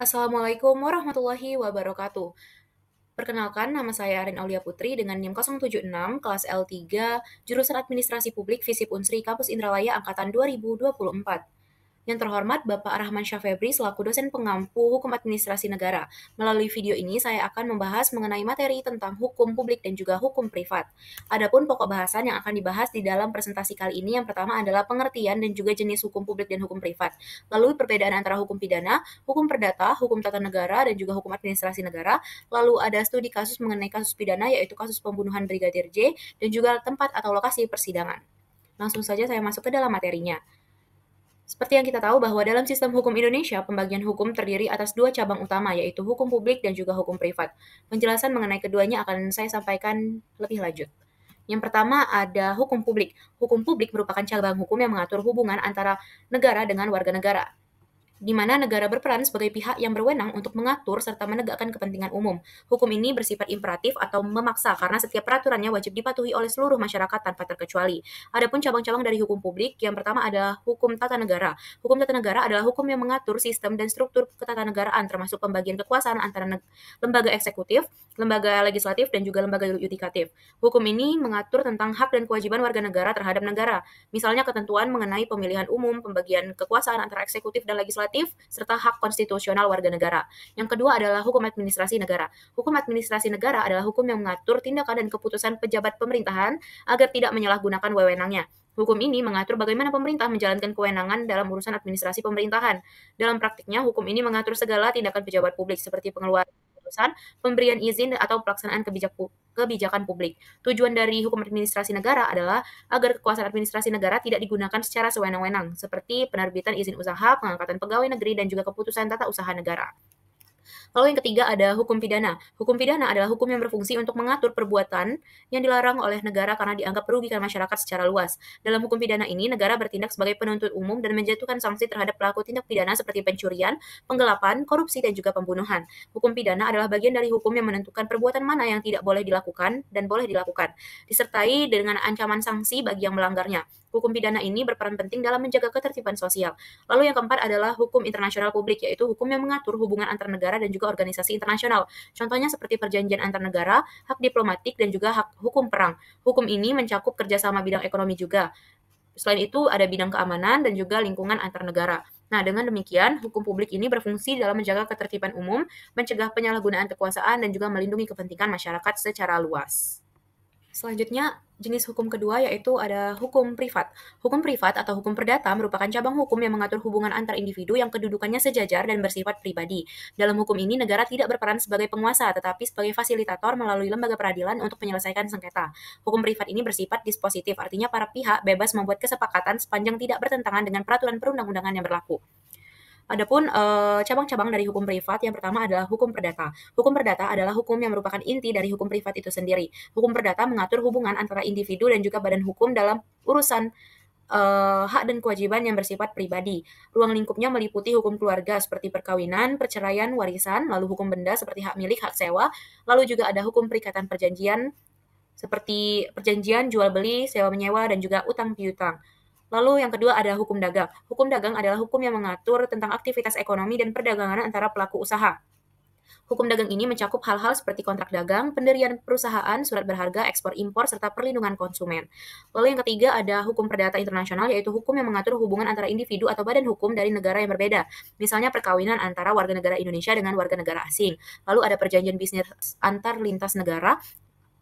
Assalamualaikum warahmatullahi wabarakatuh. Perkenalkan, nama saya Arin Aulia Putri dengan NIM 076, kelas L3, jurusan Administrasi Publik Visip Unsri, Kampus Indralaya, Angkatan 2024. Yang terhormat Bapak Rahman Syah Febri selaku dosen pengampu Hukum Administrasi Negara. Melalui video ini saya akan membahas mengenai materi tentang hukum publik dan juga hukum privat. Adapun pokok bahasan yang akan dibahas di dalam presentasi kali ini yang pertama adalah pengertian dan juga jenis hukum publik dan hukum privat. Lalu perbedaan antara hukum pidana, hukum perdata, hukum tata negara, dan juga hukum administrasi negara. Lalu ada studi kasus mengenai kasus pidana yaitu kasus pembunuhan Brigadir J dan juga tempat atau lokasi persidangan. Langsung saja saya masuk ke dalam materinya. Seperti yang kita tahu bahwa dalam sistem hukum Indonesia, pembagian hukum terdiri atas dua cabang utama, yaitu hukum publik dan juga hukum privat. Penjelasan mengenai keduanya akan saya sampaikan lebih lanjut. Yang pertama ada hukum publik. Hukum publik merupakan cabang hukum yang mengatur hubungan antara negara dengan warga negara, di mana negara berperan sebagai pihak yang berwenang untuk mengatur serta menegakkan kepentingan umum. Hukum ini bersifat imperatif atau memaksa karena setiap peraturannya wajib dipatuhi oleh seluruh masyarakat tanpa terkecuali. Adapun cabang-cabang dari hukum publik, yang pertama adalah hukum tata negara. Hukum tata negara adalah hukum yang mengatur sistem dan struktur ketatanegaraan termasuk pembagian kekuasaan antara lembaga eksekutif, lembaga legislatif, dan juga lembaga yudikatif. Hukum ini mengatur tentang hak dan kewajiban warga negara terhadap negara. Misalnya ketentuan mengenai pemilihan umum, pembagian kekuasaan antara eksekutif dan legislatif, serta hak konstitusional warga negara. Yang kedua adalah hukum administrasi negara. Hukum administrasi negara adalah hukum yang mengatur tindakan dan keputusan pejabat pemerintahan agar tidak menyalahgunakan wewenangnya. Hukum ini mengatur bagaimana pemerintah menjalankan kewenangan dalam urusan administrasi pemerintahan. Dalam praktiknya, hukum ini mengatur segala tindakan pejabat publik seperti pengeluaran keputusan, pemberian izin, atau pelaksanaan kebijakan publik. Tujuan dari hukum administrasi negara adalah agar kekuasaan administrasi negara tidak digunakan secara sewenang-wenang, seperti penerbitan izin usaha, pengangkatan pegawai negeri, dan juga keputusan tata usaha negara. Lalu yang ketiga ada hukum pidana. Hukum pidana adalah hukum yang berfungsi untuk mengatur perbuatan yang dilarang oleh negara karena dianggap merugikan masyarakat secara luas. Dalam hukum pidana ini, negara bertindak sebagai penuntut umum dan menjatuhkan sanksi terhadap pelaku tindak pidana seperti pencurian, penggelapan, korupsi, dan juga pembunuhan. Hukum pidana adalah bagian dari hukum yang menentukan perbuatan mana yang tidak boleh dilakukan dan boleh dilakukan, disertai dengan ancaman sanksi bagi yang melanggarnya. Hukum pidana ini berperan penting dalam menjaga ketertiban sosial. Lalu yang keempat adalah hukum internasional publik, yaitu hukum yang mengatur hubungan antar negara dan juga organisasi internasional. Contohnya seperti perjanjian antar negara, hak diplomatik, dan juga hak hukum perang. Hukum ini mencakup kerjasama bidang ekonomi juga. Selain itu ada bidang keamanan dan juga lingkungan antar negara. Nah, dengan demikian, hukum publik ini berfungsi dalam menjaga ketertiban umum, mencegah penyalahgunaan kekuasaan, dan juga melindungi kepentingan masyarakat secara luas. Selanjutnya, jenis hukum kedua yaitu ada hukum privat. Hukum privat atau hukum perdata merupakan cabang hukum yang mengatur hubungan antar individu yang kedudukannya sejajar dan bersifat pribadi. Dalam hukum ini, negara tidak berperan sebagai penguasa, tetapi sebagai fasilitator melalui lembaga peradilan untuk menyelesaikan sengketa. Hukum privat ini bersifat dispositif, artinya para pihak bebas membuat kesepakatan sepanjang tidak bertentangan dengan peraturan perundang-undangan yang berlaku. Adapun cabang-cabang dari hukum privat, yang pertama adalah hukum perdata. Hukum perdata adalah hukum yang merupakan inti dari hukum privat itu sendiri. Hukum perdata mengatur hubungan antara individu dan juga badan hukum dalam urusan hak dan kewajiban yang bersifat pribadi. Ruang lingkupnya meliputi hukum keluarga seperti perkawinan, perceraian, warisan, lalu hukum benda seperti hak milik, hak sewa, lalu juga ada hukum perikatan perjanjian seperti perjanjian jual beli, sewa menyewa, dan juga utang piutang. Lalu yang kedua ada hukum dagang. Hukum dagang adalah hukum yang mengatur tentang aktivitas ekonomi dan perdagangan antara pelaku usaha. Hukum dagang ini mencakup hal-hal seperti kontrak dagang, pendirian perusahaan, surat berharga, ekspor impor, serta perlindungan konsumen. Lalu yang ketiga ada hukum perdata internasional, yaitu hukum yang mengatur hubungan antara individu atau badan hukum dari negara yang berbeda. Misalnya perkawinan antara warga negara Indonesia dengan warga negara asing. Lalu ada perjanjian bisnis antar lintas negara,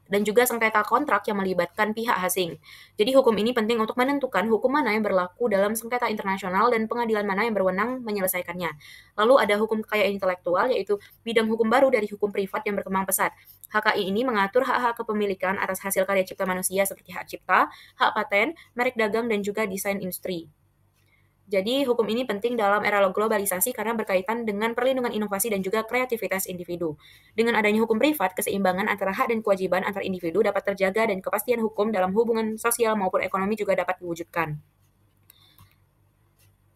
dan juga sengketa kontrak yang melibatkan pihak asing. Jadi hukum ini penting untuk menentukan hukum mana yang berlaku dalam sengketa internasional dan pengadilan mana yang berwenang menyelesaikannya. Lalu ada hukum kekayaan intelektual, yaitu bidang hukum baru dari hukum privat yang berkembang pesat. HKI ini mengatur hak-hak kepemilikan atas hasil karya cipta manusia seperti hak cipta, hak paten, merek dagang, dan juga desain industri. Jadi hukum ini penting dalam era globalisasi karena berkaitan dengan perlindungan inovasi dan juga kreativitas individu. Dengan adanya hukum privat, keseimbangan antara hak dan kewajiban antar individu dapat terjaga dan kepastian hukum dalam hubungan sosial maupun ekonomi juga dapat diwujudkan.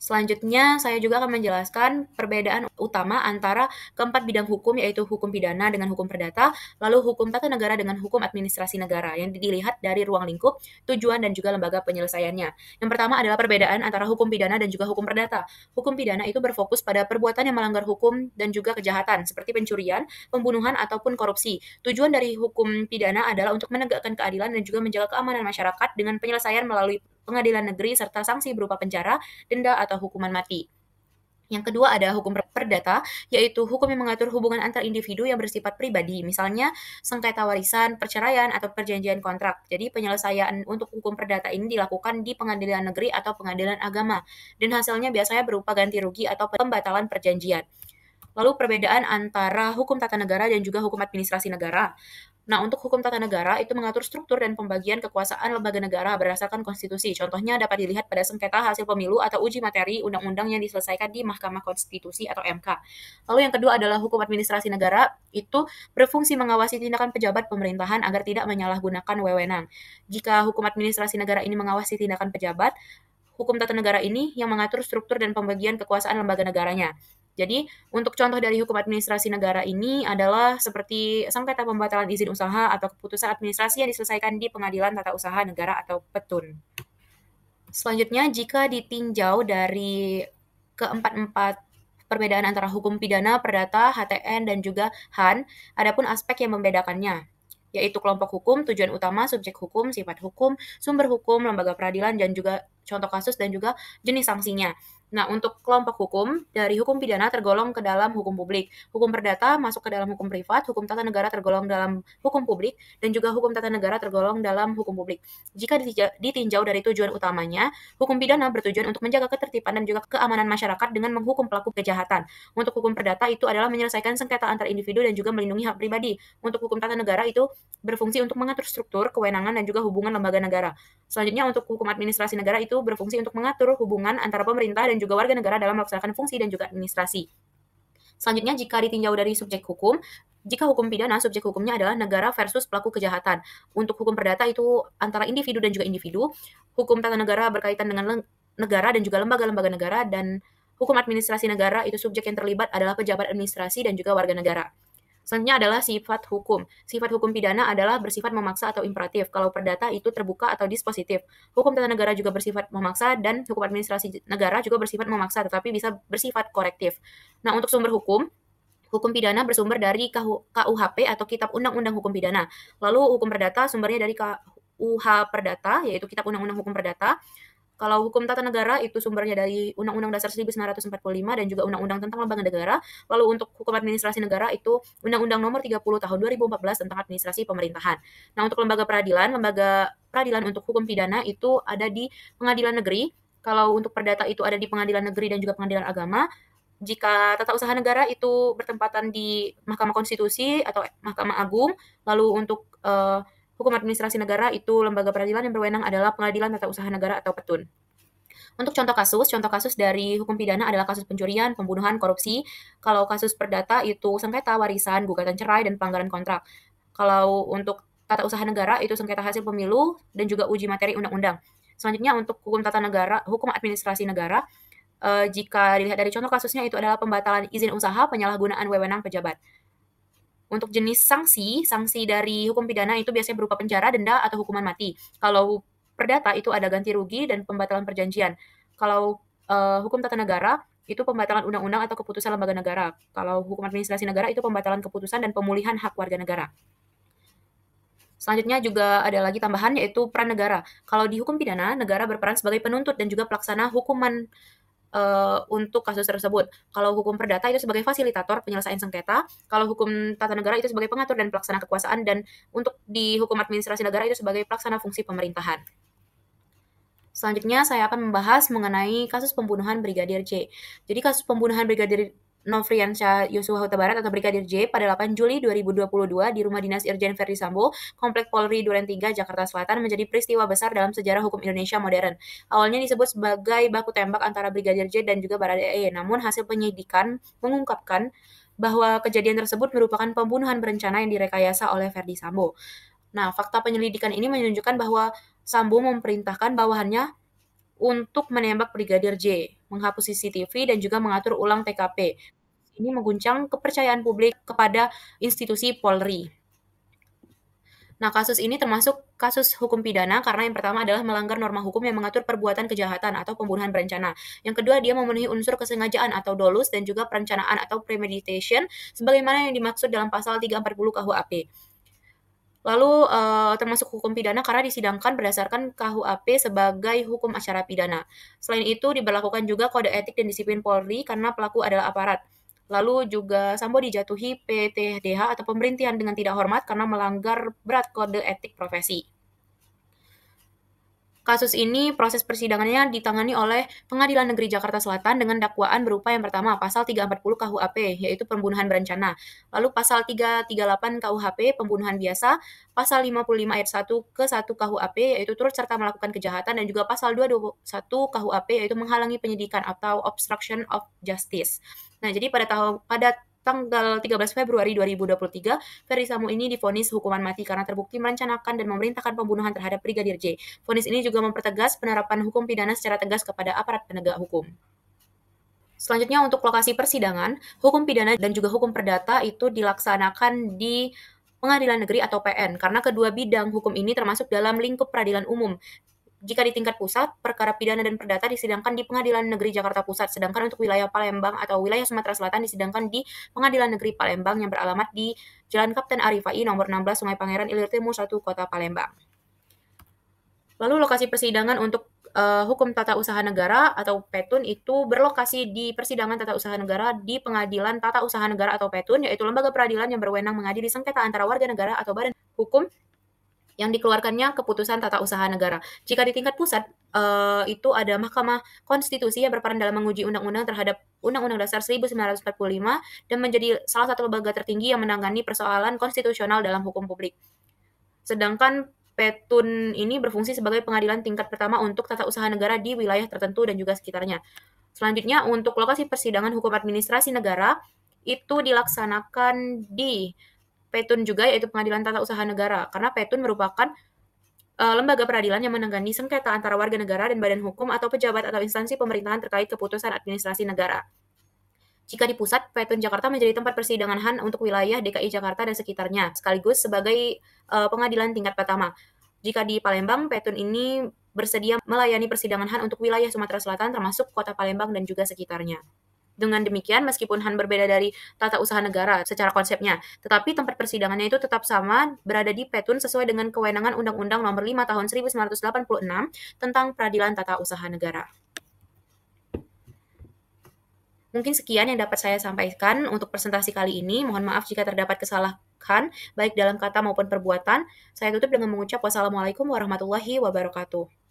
Selanjutnya, saya juga akan menjelaskan perbedaan utama antara keempat bidang hukum, yaitu hukum pidana dengan hukum perdata, lalu hukum tata negara dengan hukum administrasi negara, yang dilihat dari ruang lingkup, tujuan, dan juga lembaga penyelesaiannya. Yang pertama adalah perbedaan antara hukum pidana dan juga hukum perdata. Hukum pidana itu berfokus pada perbuatan yang melanggar hukum dan juga kejahatan, seperti pencurian, pembunuhan, ataupun korupsi. Tujuan dari hukum pidana adalah untuk menegakkan keadilan dan juga menjaga keamanan masyarakat dengan penyelesaian melalui pengadilan negeri serta sanksi berupa penjara, denda, atau hukuman mati. Yang kedua ada hukum perdata, yaitu hukum yang mengatur hubungan antar individu yang bersifat pribadi, misalnya sengketa warisan, perceraian, atau perjanjian kontrak. Jadi penyelesaian untuk hukum perdata ini dilakukan di pengadilan negeri atau pengadilan agama, dan hasilnya biasanya berupa ganti rugi atau pembatalan perjanjian. Lalu perbedaan antara hukum tata negara dan juga hukum administrasi negara. Nah, untuk hukum tata negara itu mengatur struktur dan pembagian kekuasaan lembaga negara berdasarkan konstitusi. Contohnya dapat dilihat pada sengketa hasil pemilu atau uji materi undang-undang yang diselesaikan di Mahkamah Konstitusi atau MK. Lalu yang kedua adalah hukum administrasi negara, itu berfungsi mengawasi tindakan pejabat pemerintahan agar tidak menyalahgunakan wewenang. Jika hukum administrasi negara ini mengawasi tindakan pejabat, hukum tata negara ini yang mengatur struktur dan pembagian kekuasaan lembaga negaranya. Jadi, untuk contoh dari hukum administrasi negara ini adalah seperti sengketa pembatalan izin usaha atau keputusan administrasi yang diselesaikan di Pengadilan Tata Usaha Negara atau PETUN. Selanjutnya, jika ditinjau dari keempat-empat perbedaan antara hukum pidana, perdata, HTN, dan juga HAN, adapun aspek yang membedakannya, yaitu kelompok hukum, tujuan utama, subjek hukum, sifat hukum, sumber hukum, lembaga peradilan, dan juga contoh kasus dan juga jenis sanksinya. Nah, untuk kelompok hukum, dari hukum pidana tergolong ke dalam hukum publik. Hukum perdata masuk ke dalam hukum privat, hukum tata negara tergolong dalam hukum publik, dan juga hukum tata negara tergolong dalam hukum publik. Jika ditinjau dari tujuan utamanya, hukum pidana bertujuan untuk menjaga ketertiban dan juga keamanan masyarakat dengan menghukum pelaku kejahatan. Untuk hukum perdata itu adalah menyelesaikan sengketa antar individu dan juga melindungi hak pribadi. Untuk hukum tata negara itu berfungsi untuk mengatur struktur, kewenangan, dan juga hubungan lembaga negara. Selanjutnya, untuk hukum administrasi negara itu berfungsi untuk mengatur hubungan antara pemerintah dan juga warga negara dalam melaksanakan fungsi dan juga administrasi. Selanjutnya, jika ditinjau dari subjek hukum, jika hukum pidana, subjek hukumnya adalah negara versus pelaku kejahatan. Untuk hukum perdata itu antara individu dan juga individu. Hukum tata negara berkaitan dengan negara dan juga lembaga-lembaga negara, dan hukum administrasi negara itu subjek yang terlibat adalah pejabat administrasi dan juga warga negara. Selanjutnya adalah sifat hukum. Sifat hukum pidana adalah bersifat memaksa atau imperatif. Kalau perdata itu terbuka atau dispositif. Hukum tata negara juga bersifat memaksa dan hukum administrasi negara juga bersifat memaksa tetapi bisa bersifat korektif. Nah, untuk sumber hukum, hukum pidana bersumber dari KUHP atau Kitab Undang-Undang Hukum Pidana. Lalu hukum perdata sumbernya dari KUH Perdata, yaitu Kitab Undang-Undang Hukum Perdata. Kalau hukum tata negara itu sumbernya dari Undang-Undang Dasar 1945 dan juga Undang-Undang tentang Lembaga Negara. Lalu untuk hukum administrasi negara itu Undang-Undang Nomor 30 Tahun 2014 tentang Administrasi Pemerintahan. Nah, untuk lembaga peradilan untuk hukum pidana itu ada di pengadilan negeri. Kalau untuk perdata itu ada di pengadilan negeri dan juga pengadilan agama. Jika tata usaha negara itu bertempatan di Mahkamah Konstitusi atau Mahkamah Agung. Lalu untuk hukum administrasi negara itu lembaga peradilan yang berwenang adalah Pengadilan Tata Usaha Negara atau PETUN. Untuk contoh kasus dari hukum pidana adalah kasus pencurian, pembunuhan, korupsi. Kalau kasus perdata itu sengketa warisan, gugatan cerai, dan pelanggaran kontrak. Kalau untuk tata usaha negara itu sengketa hasil pemilu dan juga uji materi undang-undang. Selanjutnya untuk hukum tata negara, hukum administrasi negara, jika dilihat dari contoh kasusnya itu adalah pembatalan izin usaha, penyalahgunaan wewenang pejabat. Untuk jenis sanksi dari hukum pidana itu biasanya berupa penjara, denda, atau hukuman mati. Kalau perdata itu ada ganti rugi dan pembatalan perjanjian. Kalau hukum tata negara itu pembatalan undang-undang atau keputusan lembaga negara. Kalau hukum administrasi negara itu pembatalan keputusan dan pemulihan hak warga negara. Selanjutnya juga ada lagi tambahan yaitu peran negara. Kalau di hukum pidana, negara berperan sebagai penuntut dan juga pelaksana hukuman untuk kasus tersebut. Kalau hukum perdata itu sebagai fasilitator penyelesaian sengketa, kalau hukum tata negara itu sebagai pengatur dan pelaksana kekuasaan, dan untuk di hukum administrasi negara itu sebagai pelaksana fungsi pemerintahan. Selanjutnya saya akan membahas mengenai kasus pembunuhan Brigadir J. Jadi kasus pembunuhan Brigadir Nofriansyah Yosua Huta Barat atau Brigadir J pada 8 Juli 2022 di rumah dinas Irjen Verdi Sambo, Komplek Polri Duren 3, Jakarta Selatan menjadi peristiwa besar dalam sejarah hukum Indonesia modern. Awalnya disebut sebagai baku tembak antara Brigadir J dan juga Baradae, namun hasil penyidikan mengungkapkan bahwa kejadian tersebut merupakan pembunuhan berencana yang direkayasa oleh Verdi Sambo. Nah, fakta penyelidikan ini menunjukkan bahwa Sambo memerintahkan bawahannya untuk menembak Brigadir J, menghapus CCTV, dan juga mengatur ulang TKP. Ini mengguncang kepercayaan publik kepada institusi Polri. Nah, kasus ini termasuk kasus hukum pidana karena yang pertama adalah melanggar norma hukum yang mengatur perbuatan kejahatan atau pembunuhan berencana. Yang kedua, dia memenuhi unsur kesengajaan atau dolus dan juga perencanaan atau premeditation sebagaimana yang dimaksud dalam pasal 340 KUHP. Lalu termasuk hukum pidana karena disidangkan berdasarkan KUHP sebagai hukum acara pidana. Selain itu, diberlakukan juga kode etik dan disiplin Polri karena pelaku adalah aparat. Lalu juga Sambo dijatuhi PTDH atau pemberhentian dengan tidak hormat karena melanggar berat kode etik profesi. Kasus ini proses persidangannya ditangani oleh Pengadilan Negeri Jakarta Selatan dengan dakwaan berupa yang pertama pasal 340 KUHP yaitu pembunuhan berencana, lalu pasal 338 KUHP pembunuhan biasa, pasal 55 ayat 1 ke 1 KUHP yaitu turut serta melakukan kejahatan dan juga pasal 221 KUHP yaitu menghalangi penyidikan atau obstruction of justice. Nah, jadi pada tanggal 13 Februari 2023, Ferry Sambo ini divonis hukuman mati karena terbukti merencanakan dan memerintahkan pembunuhan terhadap Brigadir J. Vonis ini juga mempertegas penerapan hukum pidana secara tegas kepada aparat penegak hukum. Selanjutnya untuk lokasi persidangan, hukum pidana dan juga hukum perdata itu dilaksanakan di Pengadilan Negeri atau PN karena kedua bidang hukum ini termasuk dalam lingkup peradilan umum. Jika di tingkat pusat, perkara pidana dan perdata disidangkan di Pengadilan Negeri Jakarta Pusat, sedangkan untuk wilayah Palembang atau wilayah Sumatera Selatan disidangkan di Pengadilan Negeri Palembang yang beralamat di Jalan Kapten Arifai nomor 16 Sungai Pangeran Ilir Timur 1 Kota Palembang. Lalu lokasi persidangan untuk hukum tata usaha negara atau PETUN itu berlokasi di persidangan tata usaha negara di Pengadilan Tata Usaha Negara atau PETUN, yaitu lembaga peradilan yang berwenang mengadili sengketa antara warga negara atau badan hukum yang dikeluarkannya keputusan tata usaha negara. Jika di tingkat pusat, itu ada Mahkamah Konstitusi yang berperan dalam menguji undang-undang terhadap Undang-Undang Dasar 1945 dan menjadi salah satu lembaga tertinggi yang menangani persoalan konstitusional dalam hukum publik. Sedangkan PETUN ini berfungsi sebagai pengadilan tingkat pertama untuk tata usaha negara di wilayah tertentu dan juga sekitarnya. Selanjutnya, untuk lokasi persidangan hukum administrasi negara, itu dilaksanakan di PETUN juga, yaitu Pengadilan Tata Usaha Negara, karena PETUN merupakan lembaga peradilan yang menangani sengketa antara warga negara dan badan hukum atau pejabat atau instansi pemerintahan terkait keputusan administrasi negara. Jika di pusat, PETUN Jakarta menjadi tempat persidangan HAN untuk wilayah DKI Jakarta dan sekitarnya, sekaligus sebagai pengadilan tingkat pertama. Jika di Palembang, PETUN ini bersedia melayani persidangan HAN untuk wilayah Sumatera Selatan termasuk kota Palembang dan juga sekitarnya. Dengan demikian, meskipun HAN berbeda dari tata usaha negara secara konsepnya, tetapi tempat persidangannya itu tetap sama, berada di PETUN sesuai dengan kewenangan Undang-Undang Nomor 5 Tahun 1986 tentang Peradilan Tata Usaha Negara. Mungkin sekian yang dapat saya sampaikan untuk presentasi kali ini. Mohon maaf jika terdapat kesalahan, baik dalam kata maupun perbuatan. Saya tutup dengan mengucap wassalamualaikum warahmatullahi wabarakatuh.